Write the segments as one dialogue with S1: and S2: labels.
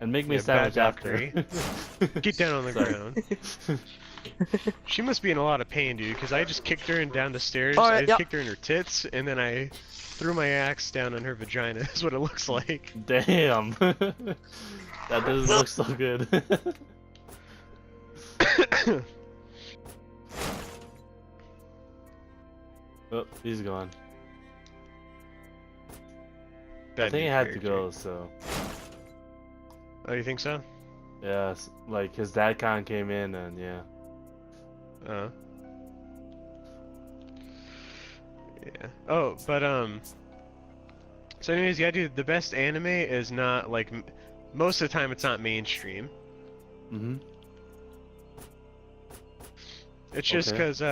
S1: And make me a
S2: Yeah,
S1: sandwich
S2: bad
S1: after.
S2: Get down on the
S1: Sorry.
S2: ground. She must be in a lot of pain, dude, because I just kicked her in down the stairs. I
S3: Alright,
S2: just
S3: yep.
S2: kicked her in her tits, and then I threw my axe down on her vagina, is what it looks like.
S1: Damn. That doesn't look so good. Oh, he's gone. I think he had to go, so.
S2: Oh, you think so?
S1: Yeah, like his dad kind of came in and yeah.
S2: Yeah. Oh, but so anyways, yeah, dude, the best anime is not like most of the time it's not mainstream.
S1: Mm-hmm.
S2: It's just
S1: Okay.
S2: because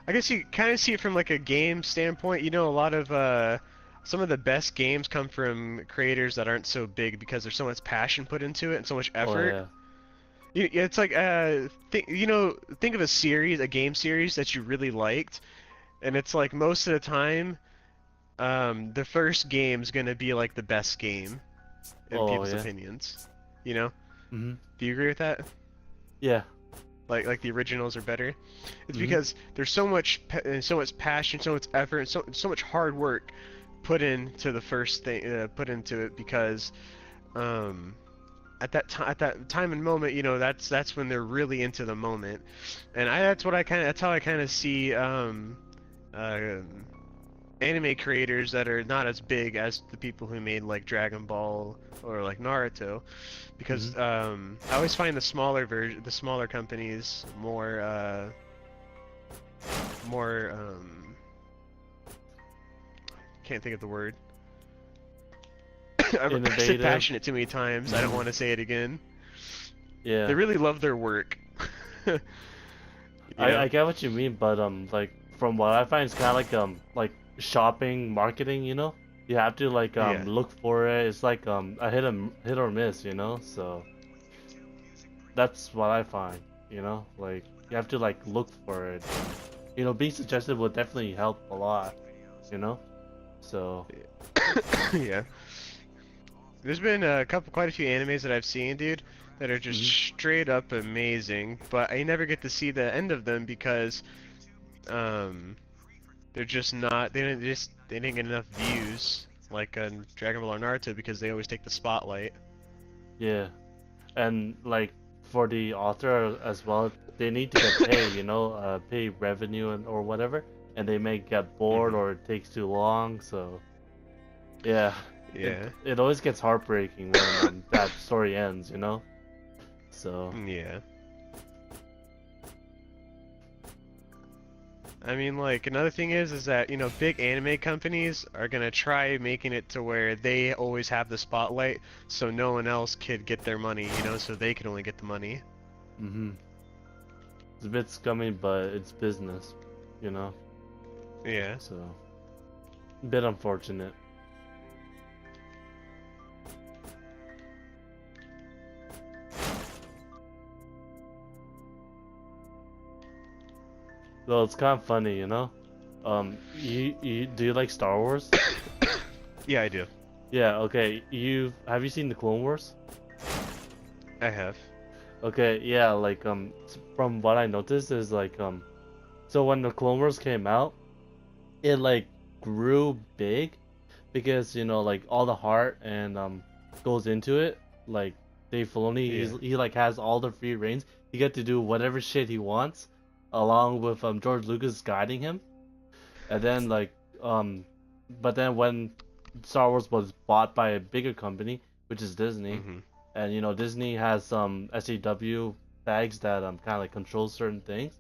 S2: I guess you kind of see it from like a game standpoint. You know, a lot of some of the best games come from creators that aren't so big because there's so much passion put into it and so much
S1: Oh
S2: effort.
S1: yeah.
S2: It's like think of a series, a game series that you really liked, and it's like most of the time, the first game's gonna be like the best game in
S1: Oh
S2: people's
S1: yeah.
S2: opinions. You know?
S1: Mm-hmm.
S2: Do you agree with that?
S1: Yeah.
S2: Like the originals are better. It's
S1: Mhm.
S2: because there's so much so much passion, so much effort, and so much hard work put into the first thing, put into it because at that time and moment, you know, that's when they're really into the moment, and that's how I kind of see uh, anime creators that are not as big as the people who made like Dragon Ball or like Naruto, because I always find the smaller companies more can't think of the word. I've said
S1: Innovative.
S2: passionate too many times. I don't want to say it again.
S1: Yeah.
S2: They really love their work.
S1: I get what you mean, but like from what I find, it's kind of like shopping marketing. You know, you have to like
S2: Yeah.
S1: look for it. It's like a hit or miss. You know, so that's what I find. You know, like you have to like look for it. You know, being suggested will definitely help a lot. You know, so
S2: Yeah. There's been quite a few animes that I've seen, dude, that are just straight up amazing, but I never get to see the end of them because, they're just not, they didn't get enough views, like on Dragon Ball or Naruto, because they always take the spotlight.
S1: yeah, and like for the author as well, they need to get paid. You know, pay revenue and or whatever, and they may get bored or it takes too long. So yeah.
S2: Yeah.
S1: It always gets heartbreaking when that story ends, you know? So,
S2: Yeah. I mean, like, another thing is that, you know, big anime companies are gonna try making it to where they always have the spotlight, so no one else could get their money, you know, so they can only get the money.
S1: it's a bit scummy, but it's business, you know?
S2: Yeah.
S1: So, a bit unfortunate. Well, it's kind of funny, you know? Do you like Star Wars?
S2: Yeah, I do.
S1: Yeah, okay. Have you seen the Clone Wars?
S2: I have.
S1: Okay, yeah, like from what I noticed is like so when the Clone Wars came out, it like grew big because you know like all the heart and goes into it. Like Dave Filoni, he like has all the free reigns. He get to do whatever shit he wants, along with George Lucas guiding him. And then like but then when Star Wars was bought by a bigger company, which is Disney. And you know Disney has some SJW bags that kind of like control certain things,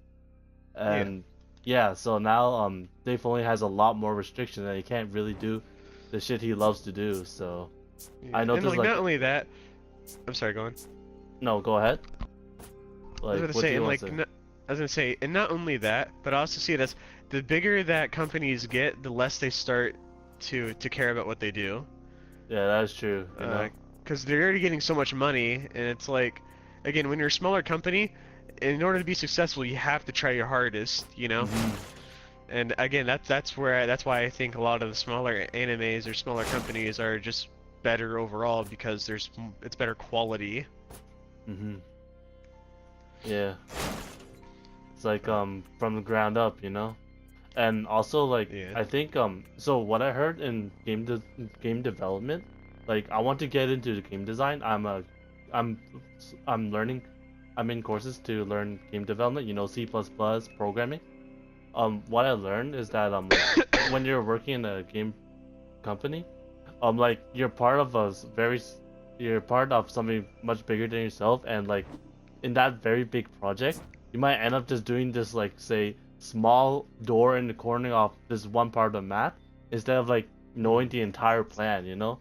S1: and yeah, so now Dave Filoni has a lot more restrictions and he can't really do the shit he loves to do. So I noticed
S2: and like not only that, I'm sorry, go on.
S1: No, go ahead.
S2: I was
S1: Like,
S2: gonna
S1: what
S2: say,
S1: do you
S2: and
S1: want
S2: like,
S1: to say?
S2: I was gonna say, and not only that, but I also see it as the bigger that companies get, the less they start to care about what they do.
S1: Yeah, that's true. You know.
S2: Because they're already getting so much money, and it's like, again, when you're a smaller company, in order to be successful, you have to try your hardest, you know. And again, that's why I think a lot of the smaller animes or smaller companies are just better overall because it's better quality.
S1: Mhm. Yeah. It's like from the ground up, you know? And also like
S2: Yeah.
S1: I think so what I heard in game development, like I want to get into the game design. I'm I'm learning I'm in courses to learn game development, you know, C++ programming. What I learned is that like, when you're working in a game company, like you're part of you're part of something much bigger than yourself, and like in that very big project, you might end up just doing this like say small door in the corner of this one part of the map instead of like knowing the entire plan, you know?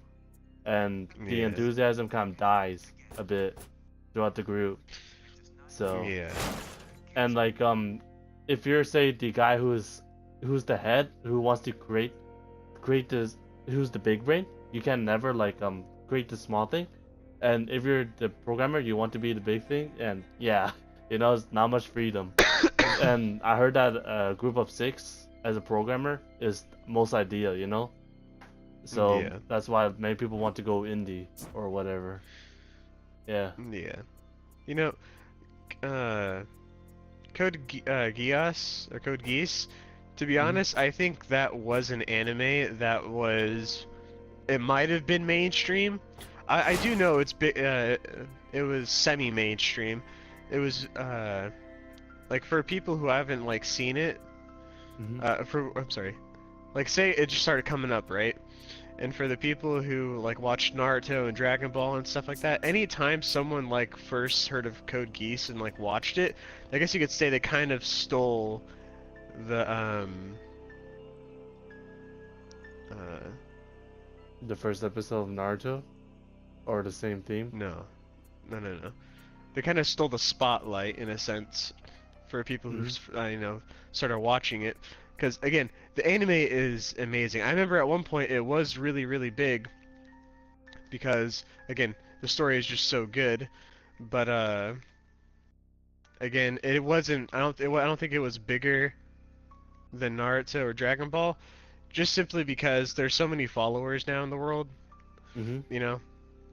S1: And the
S2: Yeah.
S1: enthusiasm kind of dies a bit throughout the group. So,
S2: Yeah.
S1: and like if you're say the guy who's the head who wants to create this, who's the big brain, you can never like create the small thing. And if you're the programmer, you want to be the big thing, and yeah, you know, it's not much freedom. And I heard that a group of 6 as a programmer is most ideal, you know? So
S2: Yeah.
S1: that's why many people want to go indie or whatever. Yeah.
S2: Yeah. You know, Geass or Code Geass. To be
S1: Mhm.
S2: honest, I think that was an anime that was. It might have been mainstream. I do know it was semi-mainstream. It was like for people who haven't like seen it. I'm sorry. Like say it just started coming up, right? And for the people who like watched Naruto and Dragon Ball and stuff like that, anytime someone like first heard of Code Geass and like watched it, I guess you could say they kind of stole the
S1: The first episode of Naruto, or the same theme.
S2: no. They kind of stole the spotlight in a sense for people who you know, started watching it. Because again, the anime is amazing. I remember at one point it was really, really big because again, the story is just so good. But again, it wasn't. I don't think it was bigger than Naruto or Dragon Ball, just simply because there's so many followers now in the world. You know,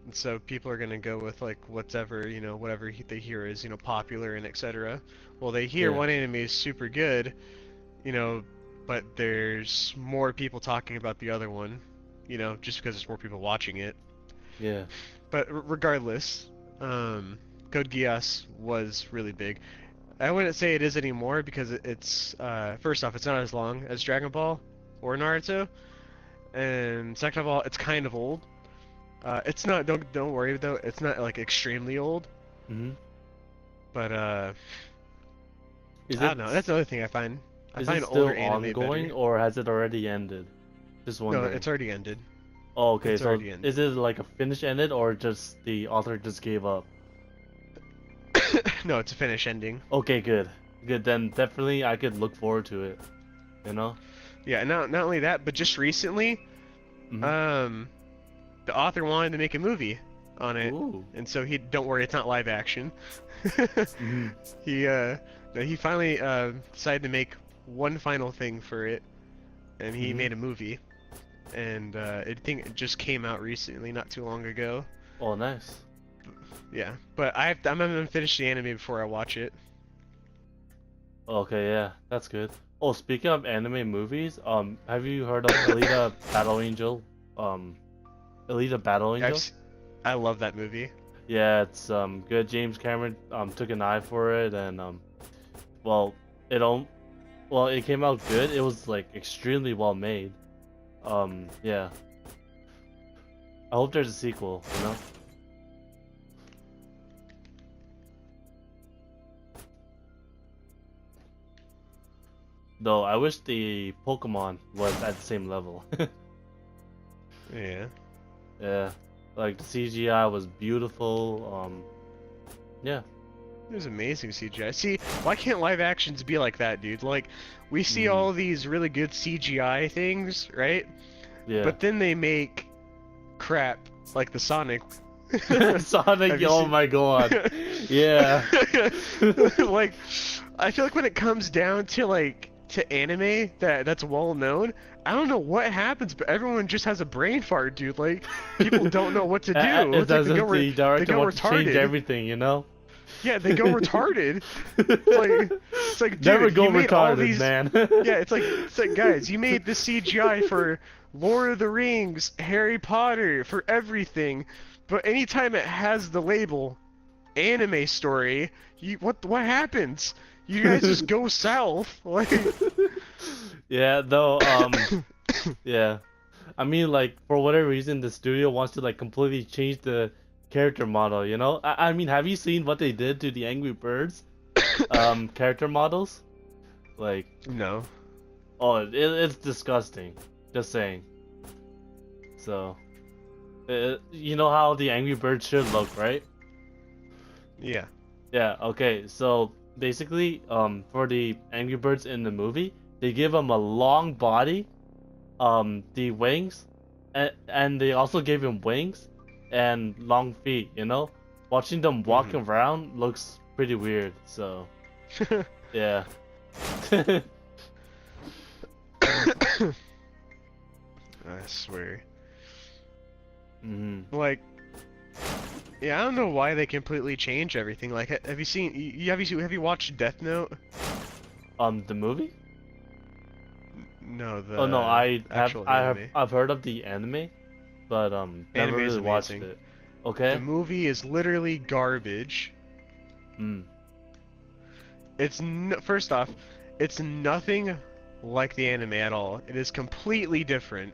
S2: and so people are gonna go with like whatever, you know, whatever they hear is, you know, popular and etc. Well, they hear
S1: Yeah.
S2: one anime is super good, you know, but there's more people talking about the other one, you know, just because there's more people watching it.
S1: Yeah.
S2: But regardless, Code Geass was really big. I wouldn't say it is anymore because it's first off, it's not as long as Dragon Ball or Naruto, and second of all, it's kind of old. It's not. Don't worry though. It's not like extremely old. But I don't know. That's another thing I find. I find
S1: still
S2: older anime
S1: ongoing,
S2: better.
S1: or has it already ended? Just
S2: No,
S1: wondering.
S2: it's already ended.
S1: Oh, okay.
S2: it's
S1: So
S2: already ended.
S1: is it like a finish ended, or just the author just gave up?
S2: No, it's a finish ending.
S1: Okay, good. Good. Then definitely I could look forward to it. You know?
S2: Yeah, not only that, but just recently, the author wanted to make a movie on it,
S1: Ooh.
S2: and so don't worry, it's not live action. He finally decided to make one final thing for it, and he made a movie, and I think it just came out recently, not too long ago.
S1: Oh, nice.
S2: Yeah, but I'm gonna finish the anime before I watch it.
S1: Okay, yeah, that's good. Oh, speaking of anime movies, have you heard of Alita Battle Angel? Alita Battle Angel?
S2: I love that movie.
S1: Yeah, it's good. James Cameron took an eye for it, and well, it came out good. It was like extremely well made. Yeah. I hope there's a sequel, you know? Though I wish the Pokemon was at the same level.
S2: Yeah.
S1: Yeah. Like the CGI was beautiful. Yeah.
S2: It was amazing CGI. See, why can't live actions be like that, dude? Like, we see all these really good CGI things, right?
S1: Yeah.
S2: But then they make crap like the Sonic.
S1: Sonic, oh my god. Yeah.
S2: Like, I feel like when it comes down to like to anime that's well known, I don't know what happens, but everyone just has a brain fart, dude. Like, people don't know what to do.
S1: It's
S2: Like
S1: as if the
S2: they
S1: director
S2: go
S1: wants to change
S2: retarded.
S1: everything, you know?
S2: Yeah, they go retarded. It's like, dude,
S1: Never go
S2: you made all
S1: retarded,
S2: these.
S1: man.
S2: Yeah, it's like, guys, you made the CGI for Lord of the Rings, Harry Potter, for everything, but anytime it has the label anime story, what happens? You guys just go south. Like,
S1: Yeah, though, yeah. I mean, like, for whatever reason, the studio wants to, like, completely change the character model, you know? I mean, have you seen what they did to the Angry Birds, character models? Like,
S2: no.
S1: oh, it's disgusting. Just saying. So, you know how the Angry Birds should look, right?
S2: Yeah.
S1: Yeah, okay, so, basically, for the Angry Birds in the movie, they give them a long body, the wings, and they also gave him wings and long feet, you know? Watching them walk around looks pretty weird, so yeah.
S2: I swear. Like, yeah, I don't know why they completely change everything. Like, have you seen? Have you watched Death Note?
S1: The movie?
S2: No, the
S1: Oh no,
S2: actual anime.
S1: I've heard of the anime, but never
S2: Anime is
S1: really watched
S2: amazing.
S1: it. Okay.
S2: The movie is literally garbage.
S1: Mm.
S2: First off, it's nothing like the anime at all. It is completely different.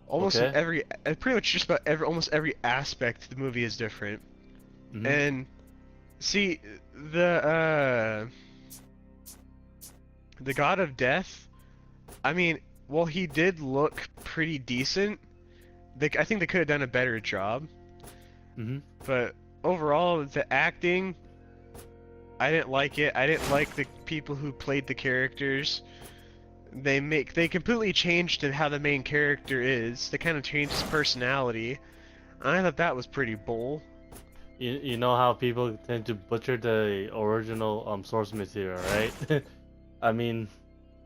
S2: Almost
S1: Okay.
S2: pretty much just about almost every aspect of the movie is different.
S1: Mhm.
S2: And see, the God of Death, I mean, well, he did look pretty decent. I think they could have done a better job.
S1: Mhm.
S2: But overall, the acting, I didn't like it. I didn't like the people who played the characters. They completely changed how the main character is. They kind of changed his personality. I thought that was pretty bull.
S1: You know how people tend to butcher the original source material, right? I mean,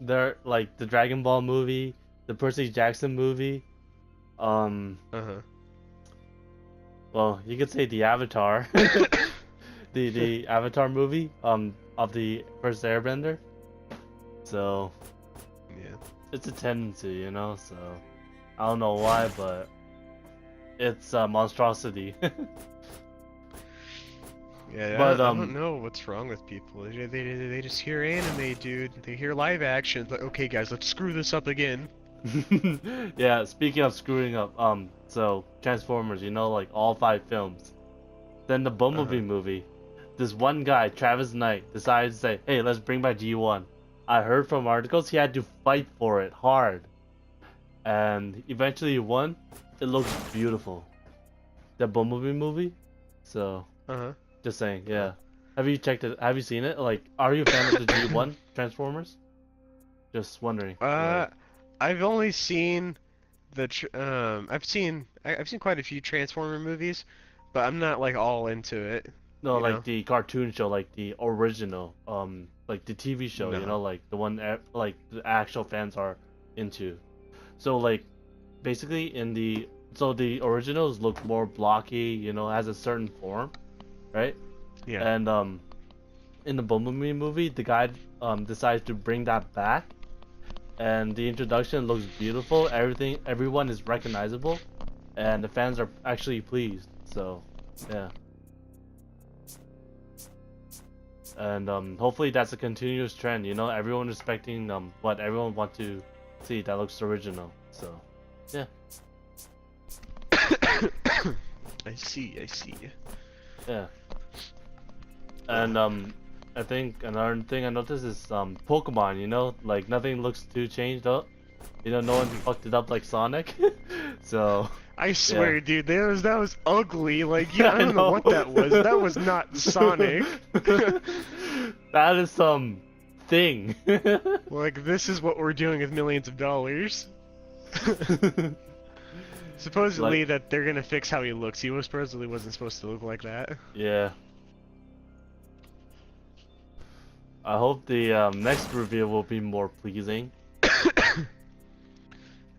S1: they're like the Dragon Ball movie, the Percy Jackson movie,
S2: Uh-huh.
S1: well, you could say the Avatar, the Avatar movie, of the first Airbender. So
S2: Yeah.
S1: it's a tendency, you know. So I don't know why, but it's a monstrosity.
S2: Yeah,
S1: But
S2: I don't know what's wrong with people. They just hear anime, dude. They hear live action. It's like, okay, guys, let's screw this up again.
S1: yeah. Speaking of screwing up, so Transformers, you know, like all 5 films. Then the Bumblebee movie, this one guy, Travis Knight, decided to say, "Hey, let's bring back G1." I heard from articles he had to fight for it hard, and eventually he won. It looks beautiful. The Bumblebee movie. So
S2: Uh-huh.
S1: just saying, yeah. Have you checked it? Have you seen it? Like, are you a fan of the G1 Transformers? Just wondering. Like,
S2: I've only seen I've seen quite a few Transformer movies, but I'm not like all into it,
S1: no,
S2: you
S1: like
S2: know?
S1: the cartoon show, like the original, like the TV show, you
S2: No.
S1: know, like the one like the actual fans are into. So like, basically the originals look more blocky, you know, has a certain form, right?
S2: Yeah.
S1: And in the Bumblebee movie, the guy decides to bring that back, and the introduction looks beautiful. Everyone is recognizable, and the fans are actually pleased. So, yeah. And hopefully that's a continuous trend. You know, everyone respecting what everyone want to see that looks original. So, yeah,
S2: I see.
S1: yeah. And I think another thing I noticed is Pokemon. You know, like nothing looks too changed up. You know, no one fucked it up like Sonic. So,
S2: I
S1: yeah.
S2: swear, dude, that was ugly. Like,
S1: Yeah,
S2: I
S1: I
S2: don't know
S1: know.
S2: what that was. That was not Sonic.
S1: That is some thing.
S2: Like, this is what we're doing with millions of dollars. Supposedly
S1: Like,
S2: that they're gonna fix how he looks. He was supposedly wasn't supposed to look like that.
S1: yeah. I hope the next reveal will be more pleasing.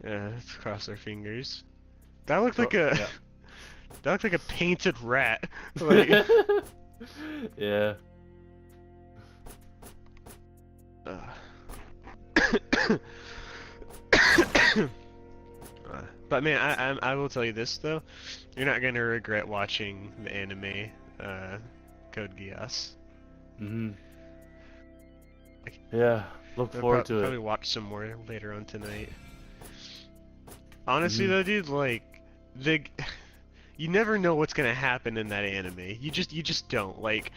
S2: Yeah, let's cross our fingers. That looked
S1: Oh,
S2: like a
S1: yeah.
S2: that looked like a painted rat. Like,
S1: Yeah.
S2: but man, I will tell you this though, you're not gonna regret watching the anime Code Geass.
S1: Yeah. Look
S2: I'll
S1: forward to
S2: probably
S1: it.
S2: watch some more later on tonight. Honestly
S1: Mhm.
S2: though, dude, like you never know what's gonna happen in that anime. You just don't. Like,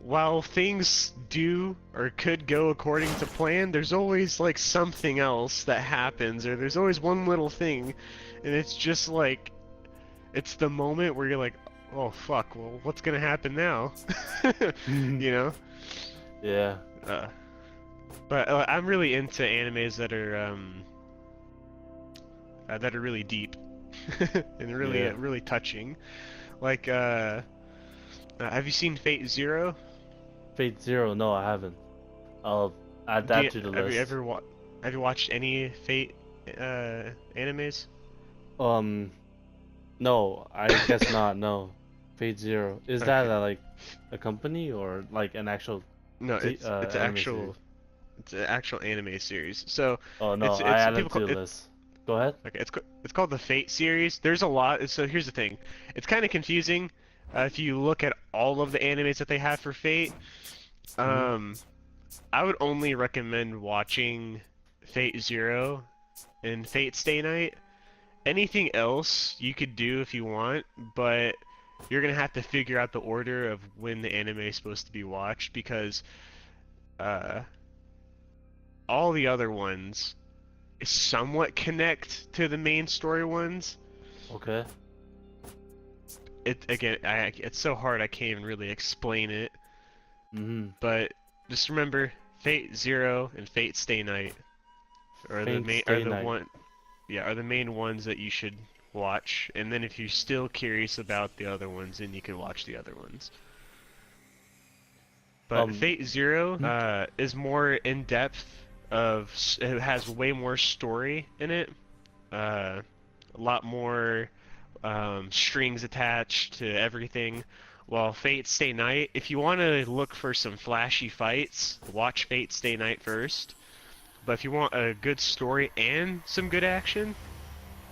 S2: while things do or could go according to plan, there's always like something else that happens, or there's always one little thing, and it's just like, it's the moment where you're like, oh fuck, well, what's gonna happen now? You know?
S1: Yeah.
S2: But I'm really into animes that are really deep and really
S1: Yeah.
S2: really touching. Like, have you seen Fate Zero?
S1: Fate Zero, no, I haven't. I'll add
S2: Do
S1: that to the list.
S2: have you watched any Fate animes?
S1: No, I guess not. No, Fate Zero. Is that
S2: Okay.
S1: like a company or like an actual
S2: No, it's
S1: anime series?
S2: it's an actual anime series. So
S1: Oh no, I
S2: it's
S1: added
S2: people
S1: to
S2: call
S1: the
S2: it
S1: list. Go ahead.
S2: okay. It's called the Fate series. There's a lot. So here's the thing. It's kind of confusing if you look at all of the animes that they have for Fate.
S1: Mhm.
S2: I would only recommend watching Fate Zero and Fate Stay Night. Anything else you could do if you want, but you're gonna have to figure out the order of when the anime is supposed to be watched because uh, all the other ones somewhat connect to the main story ones.
S1: Okay.
S2: It again, it's so hard I can't even really explain it.
S1: Mhm.
S2: But just remember, Fate Zero and Fate Stay Night are the
S1: Fate
S2: main
S1: Stay Night.
S2: are the main ones that you should watch. And then if you're still curious about the other ones, then you can watch the other ones. But Fate Zero is more in depth. It has way more story in it. A lot more strings attached to everything. While Fate Stay Night, if you want to look for some flashy fights, watch Fate Stay Night first. But if you want a good story and some good action,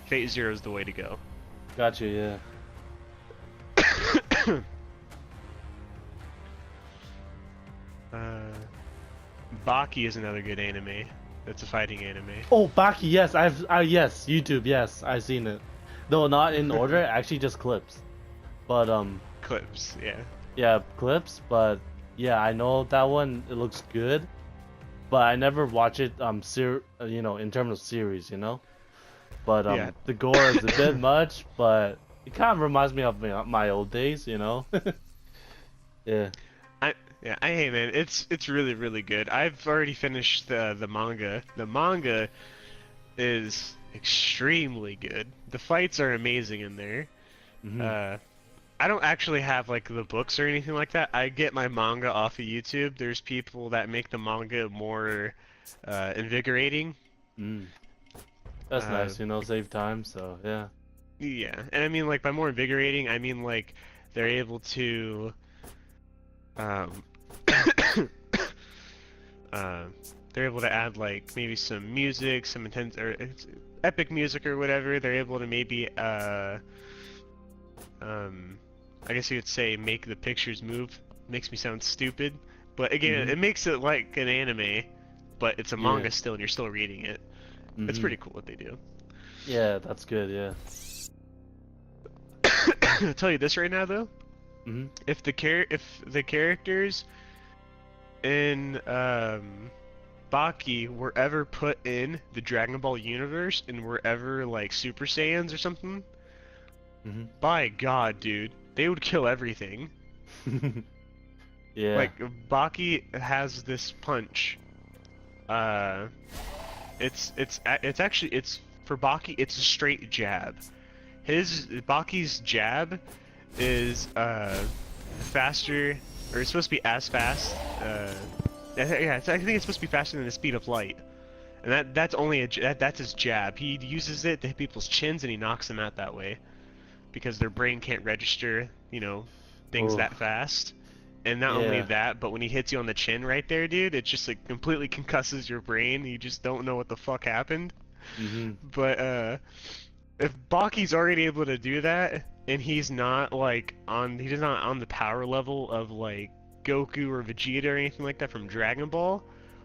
S2: Fate Zero is the way to go.
S1: Got you. Yeah.
S2: Baki is another good anime. That's a fighting anime.
S1: Oh, Baki. Yes, yes, YouTube. Yes, I've seen it. No, not in order. Actually, just clips. But
S2: Clips, yeah.
S1: yeah, clips. But yeah, I know that one. It looks good. But I never watch it. In terms of series, you know. But
S2: Yeah.
S1: the gore is a bit much. But it kind of reminds me of my old days, you know. Yeah.
S2: Hey man, it's really really good. I've already finished the manga. The manga is extremely good. The fights are amazing in there.
S1: Mhm.
S2: I don't actually have like the books or anything like that. I get my manga off of YouTube. There's people that make the manga more invigorating.
S1: Mm. That's
S2: Uh,
S1: nice, save time. So yeah.
S2: yeah, and I mean like by more invigorating, I mean like they're able to um, uh, they're able to add like maybe some music, some intense or epic music or whatever. They're able to maybe I guess you could say make the pictures move. Makes me sound stupid, but again,
S1: Mhm.
S2: it makes it like an anime, but it's a
S1: Yeah.
S2: manga still, and you're still reading it. It's
S1: Mhm.
S2: pretty cool what they do.
S1: Yeah, that's good. Yeah.
S2: I'll tell you this right now though.
S1: Mhm.
S2: If the characters in Baki were ever put in the Dragon Ball universe and were ever like Super Saiyans or something,
S1: Mhm.
S2: by God, dude, they would kill everything.
S1: Yeah.
S2: Like Baki has this punch. It's actually for Baki. It's a straight jab. Baki's jab is faster, or it's supposed to be as fast Yeah, I think it's supposed to be faster than the speed of light. And that's only that's his jab. He uses it to hit people's chins and he knocks them out that way because their brain can't register, things
S1: Oh,
S2: that fast. And not only
S1: yeah.
S2: that, but when he hits you on the chin right there, dude, it just like completely concusses your brain. You just don't know what the fuck happened.
S1: Mm-hmm.
S2: But if Baki's already able to do that and he's not he's not on the power level of like Goku or Vegeta or anything like that from Dragon Ball,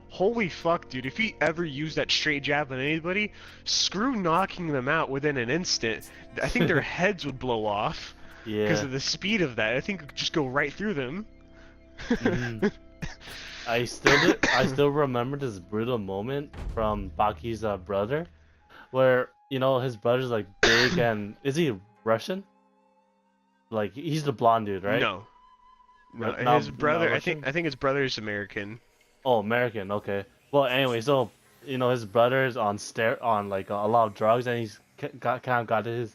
S2: holy fuck, dude, if he ever used that straight jab on anybody, screw knocking them out within an instant. I think their heads would blow off because
S1: Yeah.
S2: of the speed of that. I think it could just go right through them.
S1: Mm-hmm. I still remember this brutal moment from Baki's brother, where his brother's like big and is he Russian? Like he's the blonde dude, right?
S2: No. No, his
S1: Not
S2: brother,
S1: Russian.
S2: I think his brother is American.
S1: Oh, American. Okay. Well, anyway, so his brother's on like a lot of drugs, and he's kind of got this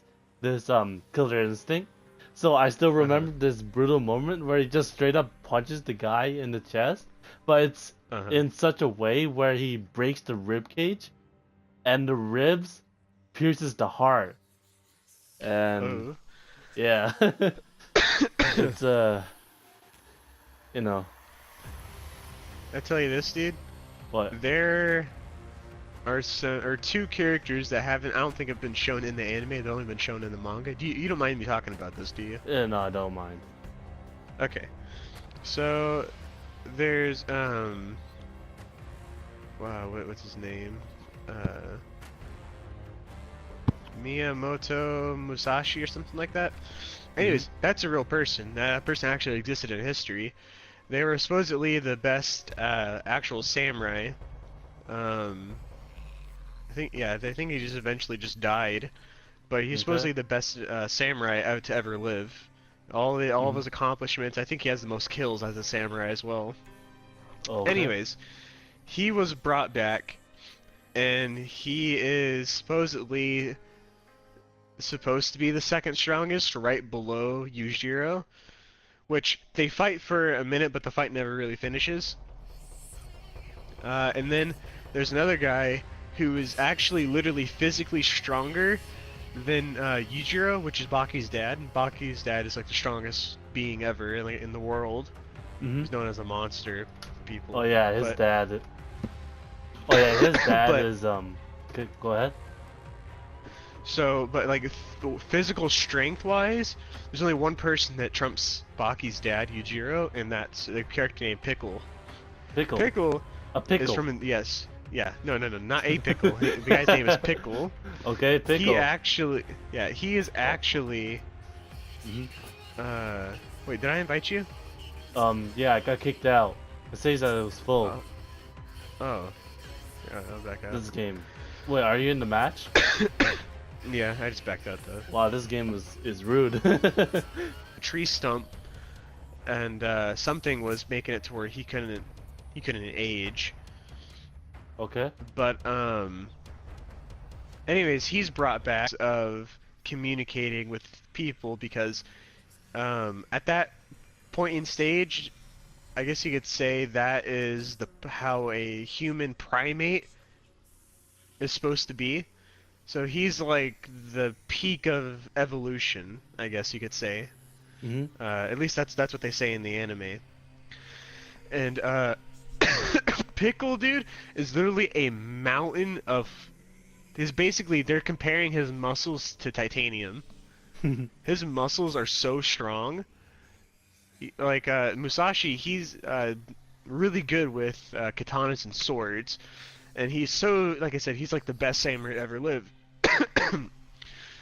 S1: killer instinct. So I still
S2: Uh-huh.
S1: remember this brutal moment where he just straight up punches the guy in the chest, but it's
S2: Uh-huh.
S1: in such a way where he breaks the rib cage, and the ribs pierces the heart. And
S2: Oh.
S1: yeah, it's you know
S2: I tell you this, dude.
S1: what?
S2: There are two characters that I don't think have been shown in the anime. They've only been shown in the manga. You don't mind me talking about this, do you?
S1: Yeah, no, I don't mind.
S2: Okay. So there's wow, what's his name? Uh, Miyamoto Musashi or something like that.
S1: Hmm.
S2: Anyways, that's a real person. That person actually existed in history. They were supposedly the best actual samurai. Um, I think he just eventually just died. But he's
S1: Okay.
S2: supposedly the best samurai to ever live. All of
S1: Hmm.
S2: his accomplishments. I think he has the most kills as a samurai as well.
S1: Okay.
S2: Anyways, he was brought back, and he is supposed to be the second strongest, right below Yujiro. Which they fight for a minute, but the fight never really finishes. And then there's another guy who is actually literally physically stronger than Yujiro, which is Baki's dad. Baki's dad is like the strongest being ever in the world.
S1: Hmm.
S2: He's known as a monster for people.
S1: Oh yeah, his
S2: But
S1: dad. Oh yeah, his dad
S2: but
S1: is Go ahead.
S2: but like physical strength wise, there's only one person that trumps Baki's dad, Yujiro, and that's the character named Pickle.
S1: Pickle.
S2: Pickle
S1: A
S2: is
S1: pickle.
S2: from yes. Yeah, no, not a pickle. The guy's name is Pickle.
S1: Okay,
S2: He
S1: pickle.
S2: actually, yeah, he is actually.
S1: Hmm.
S2: Wait, did I invite you?
S1: Yeah, I got kicked out. It says that it was full.
S2: Oh, oh, yeah, I'll back out.
S1: This game. Wait, are you in the match?
S2: Yeah, I just backed out though.
S1: Wow, this game is rude.
S2: A tree stump, and something was making it to where he couldn't age.
S1: Okay.
S2: But anyways, he's brought back of communicating with people because at that point in stage, I guess you could say that is how a human primate is supposed to be. So he's like the peak of evolution, I guess you could say.
S1: Hmm.
S2: At least that's what they say in the anime. And Pickle dude is literally a mountain of. Is basically they're comparing his muscles to titanium. His muscles are so strong. Like Musashi, he's really good with katanas and swords, and he's so like I said, he's like the best samurai to ever live.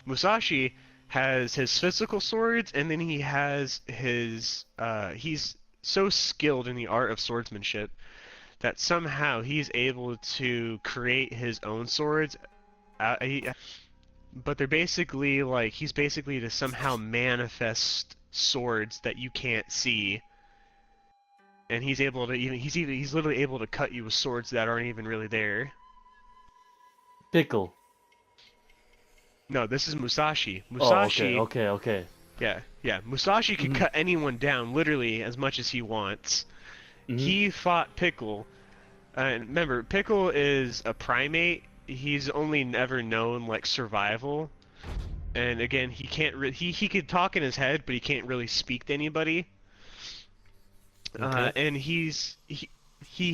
S2: Musashi has his physical swords, and then he has his he's so skilled in the art of swordsmanship that somehow he's able to create his own swords. But they're basically like he's basically to somehow manifest swords that you can't see, and he's able to he's literally able to cut you with swords that aren't even really there.
S1: Pickle.
S2: No, this is Musashi.
S1: Oh, okay,
S2: Musashi,
S1: okay, okay.
S2: yeah, yeah. Musashi can
S1: Hmm.
S2: cut anyone down literally as much as he wants.
S1: Mhm.
S2: He fought Pickle. And remember, Pickle is a primate. He's only ever known like survival. And again, he can't he could talk in his head, but he can't really speak to anybody.
S1: Okay.
S2: And he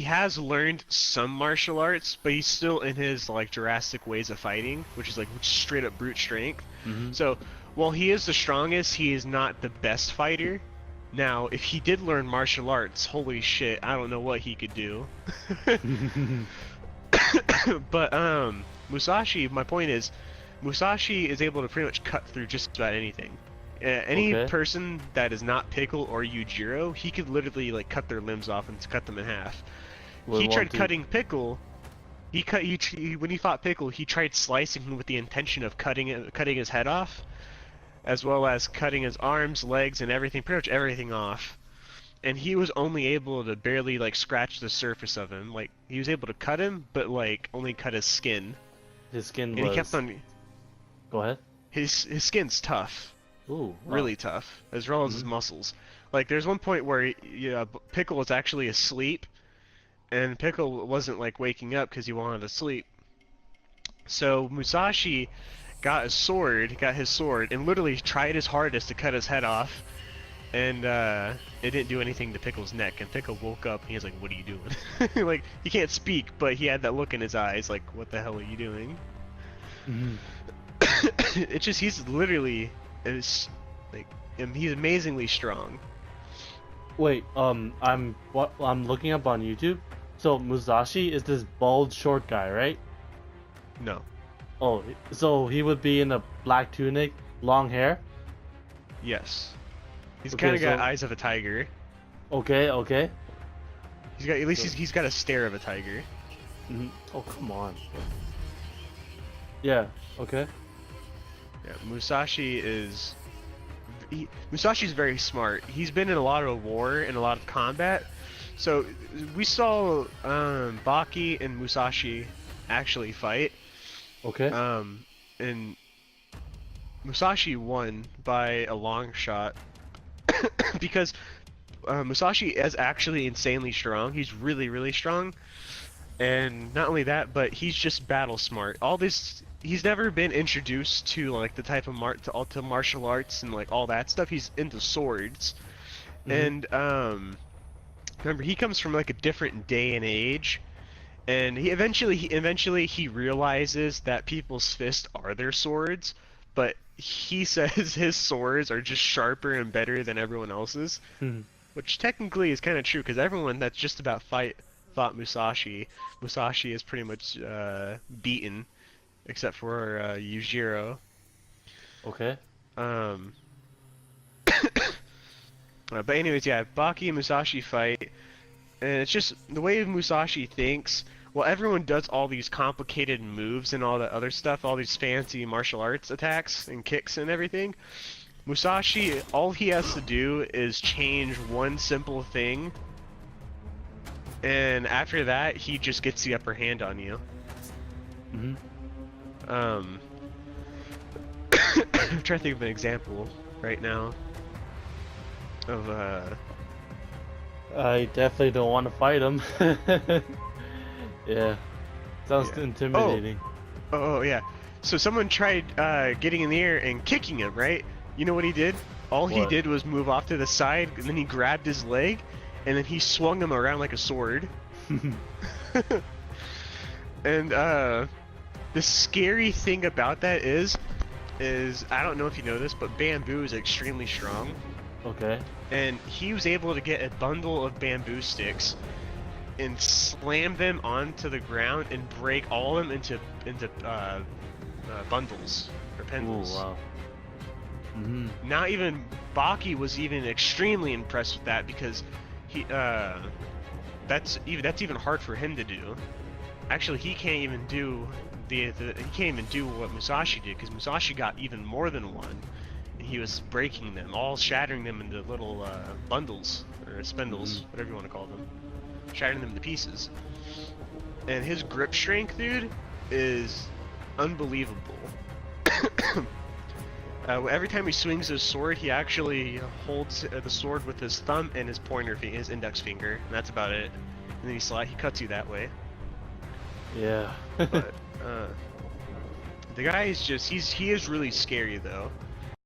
S2: has learned some martial arts, but he's still in his like Jurassic ways of fighting, which is like straight up brute strength.
S1: Mhm.
S2: So while he is the strongest, he is not the best fighter. Now, if he did learn martial arts, holy shit, I don't know what he could do. But Musashi, my point is, Musashi is able to pretty much cut through just about anything. Any
S1: Okay.
S2: person that is not Pickle or Yujiro, he could literally like cut their limbs off and cut them in half.
S1: With
S2: He
S1: one
S2: tried
S1: teeth.
S2: cutting Pickle. When he fought Pickle, he tried slicing him with the intention of cutting his head off, as well as cutting his arms, legs, and everything, pretty much everything off. And he was only able to barely like scratch the surface of him. Like he was able to cut him, but like only cut his skin.
S1: His skin
S2: And he kept
S1: was.
S2: on.
S1: Go ahead.
S2: His skin's tough,
S1: Ooh. Wow.
S2: really tough, as well as his
S1: Mhm.
S2: muscles. Like there's one point where Pickle was actually asleep, and Pickle wasn't like waking up because he wanted to sleep. So Musashi got his sword, and literally tried his hardest to cut his head off. And it didn't do anything to Pickle's neck, and Pickle woke up and he was like, "What are you doing?" Like he can't speak, but he had that look in his eyes, like, "What the hell are you doing?"
S1: Mhm.
S2: It's just he's literally is like he's amazingly strong.
S1: Wait. I'm looking up on YouTube. So Musashi is this bald, short guy, right?
S2: No,
S1: Oh, so he would be in a black tunic, long hair.
S2: yes, he's
S1: Okay,
S2: kind of got
S1: so-
S2: eyes of a tiger.
S1: Okay. Okay.
S2: He's got at least
S1: So-
S2: he's got a stare of a tiger.
S1: Mhm. Oh, come on. Yeah. Okay.
S2: Yeah, Musashi's very smart. He's been in a lot of war and a lot of combat. So we saw Baki and Musashi actually fight.
S1: Okay.
S2: And Musashi won by a long shot because Musashi is actually insanely strong. He's really, really strong. And not only that, but he's just battle smart. He's never been introduced to like the type of to martial arts and like all that stuff. He's into swords.
S1: Mhm.
S2: And remember, he comes from like a different day and age. And he eventually realizes that people's fists are their swords, but he says his swords are just sharper and better than everyone else's,
S1: Mhm.
S2: which technically is kind of true because everyone that's just about fought Musashi. Musashi is pretty much beaten, except for Yujiro.
S1: Okay.
S2: Um, but anyways, yeah, Baki and Musashi fight, and it's just the way Musashi thinks. Well, everyone does all these complicated moves and all that other stuff, all these fancy martial arts attacks and kicks and everything. Musashi, all he has to do is change one simple thing, and after that, he just gets the upper hand on you.
S1: Mhm.
S2: I'm trying to think of an example right now of
S1: I definitely don't want to fight him. Yeah. Sounds
S2: Yeah.
S1: intimidating.
S2: Oh yeah. So someone tried getting in the air and kicking him, right? You know what he did? All he
S1: What?
S2: did was move off to the side, and then he grabbed his leg, and then he swung him around like a sword. And the scary thing about that is I don't know if you know this, but bamboo is extremely strong,
S1: Okay.
S2: and he was able to get a bundle of bamboo sticks and slam them onto the ground and break all of them into bundles or
S1: Ooh,
S2: pendles.
S1: wow. Mhm.
S2: Not even Baki was even extremely impressed with that because he that's even hard for him to do. Actually, he can't even do he can't even do what Musashi did because Musashi got even more than one. He was breaking them, all shattering them into little bundles or spindles, whatever you want to call them, shattering them to pieces. And his grip strength, dude, is unbelievable. Every time he swings his sword, he actually holds the sword with his thumb and his his index finger, and that's about it. And then he cuts you that way.
S1: Yeah.
S2: But the guy is just he is really scary though.